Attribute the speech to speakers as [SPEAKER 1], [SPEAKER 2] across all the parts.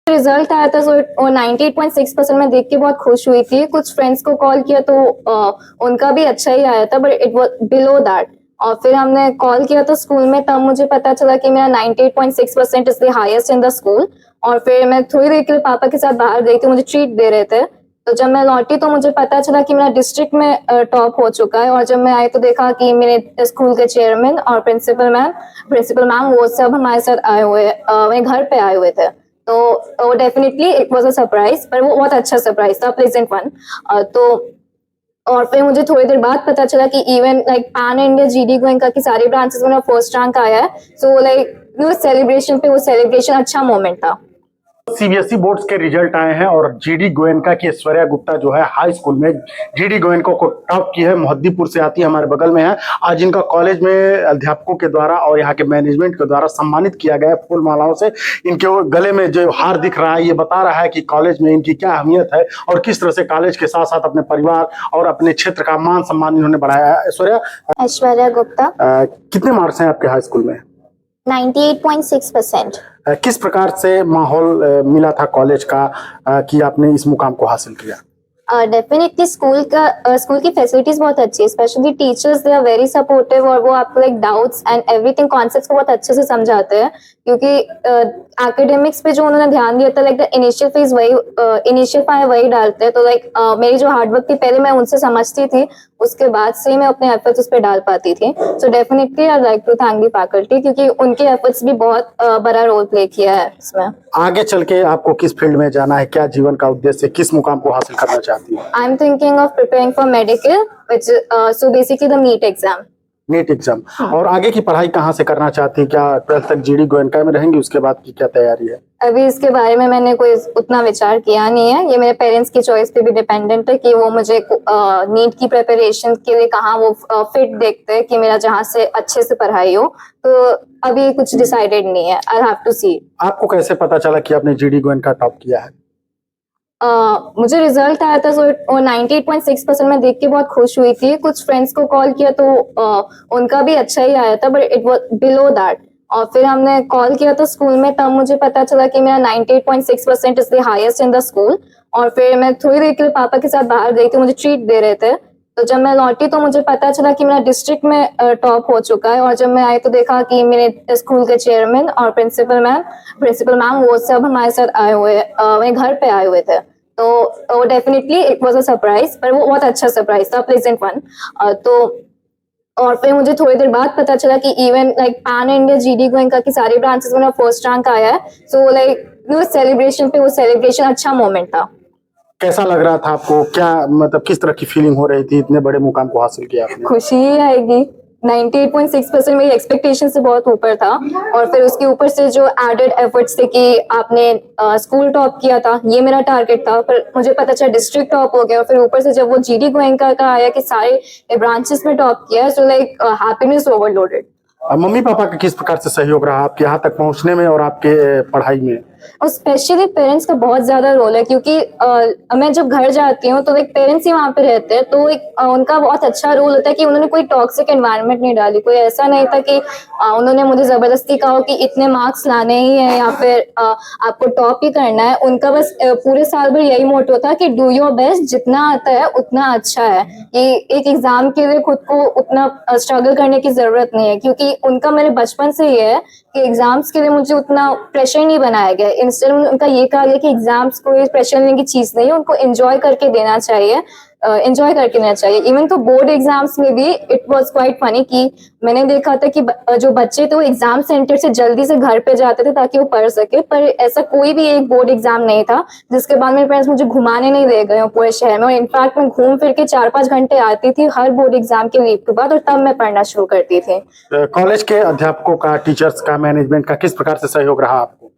[SPEAKER 1] Result आया था, सो 98.6% मैं देख के बहुत खुश हुई थी। कुछ फ्रेंड्स को कॉल किया तो उनका भी अच्छा ही आया था, but it was below that. और फिर हमने कॉल किया था स्कूल में, तब मुझे पता चला कि मेरा 98.6% is the highest in the school. और फिर मैं थोड़ी देर के लिए पापा के साथ बाहर गई थी, मुझे ट्रीट दे रहे थे। तो जब मैं लौटी तो मुझे पता चला कि मेरा डिस्ट्रिक्ट में टॉप हो चुका है। और जब मैं आई तो देखा कि मेरे स्कूल के चेयरमैन और प्रिंसिपल मैम वो सब हमारे साथ आए हुए, मेरे घर पे आए हुए थे। तो definitely it was a surprise, पर वो बहुत अच्छा सरप्राइज था, प्लेजेंट वन। तो और फिर मुझे थोड़ी देर बाद पता चला कि even like pan India GD Goenka की सारी ब्रांचेस में फर्स्ट रैंक आया है। सो लाइक सेलिब्रेशन पे वो सेलिब्रेशन अच्छा मोमेंट था।
[SPEAKER 2] सीबीएसई बोर्ड्स के रिजल्ट आए हैं और जीडी गोयनका की ऐश्वर्या गुप्ता जो है हाई स्कूल में जीडी गोयनका को टॉप की है। मोहद्दीपुर से आती है, हमारे बगल में है। आज इनका कॉलेज में अध्यापकों के द्वारा और यहाँ के मैनेजमेंट के द्वारा सम्मानित किया गया है फूल मालाओं से। इनके गले में जो हार दिख रहा है ये बता रहा है कि कॉलेज में इनकी क्या अहमियत है और किस तरह से कॉलेज के साथ साथ अपने परिवार और अपने क्षेत्र का मान सम्मान इन्होंने बढ़ाया है।
[SPEAKER 1] ऐश्वर्या गुप्ता।
[SPEAKER 2] कितने मार्क्स हैं आपके हाई स्कूल में?
[SPEAKER 1] 98.6%।
[SPEAKER 2] किस प्रकार से माहौल मिला था कॉलेज का कि आपने इस मुकाम को हासिल किया?
[SPEAKER 1] डेफिनेटली स्कूल की फैसिलिटीज बहुत अच्छी है, especially teachers they are very supportive. और वो आपको like doubts and everything concepts को बहुत अच्छे से समझाते हैं, क्योंकि एकेडमिक्स पे जो उन्होंने ध्यान दिया था, लाइक द इनिशियल फायर वही डालते हैं। तो लाइक मेरी जो हार्डवर्क थी पहले मैं उनसे समझती थी, उसके बाद से ही मैं अपने एफर्ट्स उस पर डाल पाती थी। So definitely I like to thank the faculty, क्योंकि उनके एफर्ट्स भी बहुत बड़ा रोल प्ले किया है इसमें।
[SPEAKER 2] आगे चल के आपको किस फील्ड में जाना है? क्या जीवन का उद्देश्य, किस मुकाम को हासिल करना चाहती है?
[SPEAKER 1] I am thinking of preparing for medical, which so basically the NEET exam.
[SPEAKER 2] NEET exam. और आगे की पढ़ाई कहाँ से करना चाहती है? क्या 12th तक जीडी गोयनका में रहेंगी? उसके बाद की क्या तैयारी है?
[SPEAKER 1] अभी इसके बारे में मैंने कोई उतना विचार किया नहीं है। ये मेरे पेरेंट्स की चॉइस पे भी डिपेंडेंट है कि वो मुझे नीट की प्रिपरेशन के लिए कहाँ वो फिट देखते हैं कि मेरा जहाँ से अच्छे से पढ़ाई हो। तो अभी कुछ डिसाइडेड नहीं है, आई हैव टू सी।
[SPEAKER 2] आपको कैसे पता चला कि आपने जीडी गोयनका टॉप किया है?
[SPEAKER 1] मुझे रिजल्ट आया था, सो 98.6% मैं देख के बहुत खुश हुई थी। कुछ फ्रेंड्स को कॉल किया तो उनका भी अच्छा ही आया था, but it was below that. और फिर हमने कॉल किया था स्कूल में, तब मुझे पता चला कि मेरा 98.6% is the highest in the school. और फिर मैं थोड़ी देर के लिए पापा के साथ बाहर गई थी, मुझे ट्रीट दे रहे थे। तो जब मैं लौटी तो मुझे पता चला कि मेरा डिस्ट्रिक्ट में टॉप हो चुका है। और जब मैं आई तो देखा कि मेरे स्कूल के चेयरमैन और प्रिंसिपल मैम वो सब हमारे साथ आए हुए, मेरे घर पे आए हुए थे। तो definitely it was a surprise, पर वो बहुत अच्छा सरप्राइज था, प्लेजेंट वन। तो और फिर मुझे थोड़ी देर बाद पता चला कि even like pan India GD Goenka की सारी ब्रांचेस में फर्स्ट रैंक आया है। सो लाइक सेलिब्रेशन पे वो सेलिब्रेशन अच्छा मोमेंट था।
[SPEAKER 2] कैसा लग रहा था आपको? क्या मतलब किस तरह की फीलिंग हो रही थी? इतने बड़े मुकाम को हासिल किया आपने।
[SPEAKER 1] खुशी ही आएगी। 98.6% मेरी एक्सपेक्टेशन से बहुत ऊपर था। और फिर उसके ऊपर से जो एडेड एफर्ट्स थे कि आपने स्कूल टॉप किया था, ये मेरा टारगेट था, पर मुझे पता चला डिस्ट्रिक्ट टॉप हो गया। और फिर ऊपर से जब वो जीडी गोयनका का आया कि सारे ब्रांचेस में टॉप किया, so like happiness overloaded.
[SPEAKER 2] Mummy papa का किस प्रकार से सहयोग रहा आपके यहाँ तक पहुँचने में और आपके पढ़ाई में?
[SPEAKER 1] और स्पेशली पेरेंट्स का बहुत ज्यादा रोल है, क्योंकि मैं जब घर जाती हूँ तो एक पेरेंट्स ही वहाँ पे रहते हैं। तो एक उनका बहुत अच्छा रोल होता है कि उन्होंने कोई टॉक्सिक एनवायरनमेंट नहीं डाली। कोई ऐसा नहीं था कि उन्होंने मुझे जबरदस्ती कहा कि इतने मार्क्स लाने ही है या फिर आपको टॉप ही करना है। उनका बस पूरे साल भर यही मोटो था कि डू योर बेस्ट, जितना आता है उतना अच्छा है। ये एक एग्जाम के लिए खुद को उतना स्ट्रगल करने की जरूरत नहीं है, क्योंकि उनका मेरे बचपन से ये है कि एग्जाम्स के लिए मुझे उतना प्रेशर नहीं बनाया गया। इंस्टेड उनका ये कहा गया कि एग्जाम्स को प्रेशर लेने की चीज नहीं है, उनको एंजॉय करके देना चाहिए। इवन तो बोर्ड एग्जाम्स में भी इट वाज क्वाइट फनी कि मैंने देखा था कि जो बच्चे थे वो एग्जाम सेंटर से जल्दी से घर पे जाते थे ताकि वो पढ़ सके। पर ऐसा कोई भी एक बोर्ड एग्जाम नहीं था जिसके बाद मेरे पेरेंट्स मुझे घुमाने नहीं ले गए पूरे शहर में। और इनफैक्ट मैं घूम फिर के 4-5 घंटे आती थी हर बोर्ड एग्जाम के लीव के बाद, और तब मैं पढ़ना शुरू करती थी।
[SPEAKER 2] कॉलेज के अध्यापकों का, टीचर्स का, मैनेजमेंट का किस प्रकार से सहयोग रहा आपको?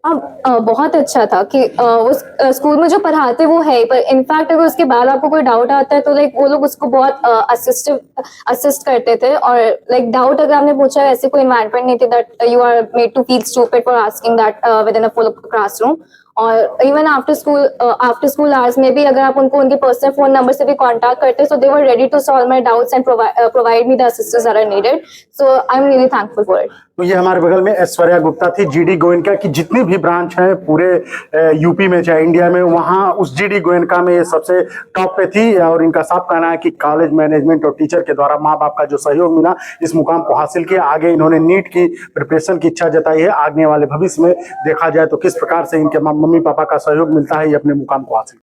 [SPEAKER 1] बहुत अच्छा था कि उस स्कूल में जो पढ़ाते वो है, पर इनफैक्ट अगर उसके बाद आपको कोई डाउट आता है तो लाइक वो लोग उसको बहुत असिस्ट करते थे। और लाइक डाउट अगर आपने पूछा, ऐसे कोई एनवायरनमेंट नहीं थी that you are made to feel stupid for asking that within a full classroom. और इवन आफ्टर स्कूल आवर्स में भी अगर आप उनको उनके पर्सनल फोन नंबर से भी कांटेक्ट करते, so they were ready to solve my doubts and provide me the assistance that are needed, so I am really thankful for it.
[SPEAKER 2] तो ये हमारे बगल में ऐश्वर्या गुप्ता थी, जीडी गोयनका की जितनी भी ब्रांच हैं पूरे यूपी में चाहे इंडिया में, वहाँ उस जीडी गोयनका में ये सबसे टॉप पे थी। और इनका साफ कहना है कि कॉलेज मैनेजमेंट और टीचर के द्वारा माँ बाप का जो सहयोग मिला इस मुकाम को हासिल किया। आगे इन्होंने नीट की प्रिपरेशन की इच्छा जताई है, आगे वाले भविष्य में देखा जाए तो किस प्रकार से इनके मम्मी पापा का सहयोग मिलता है ये अपने मुकाम को हासिल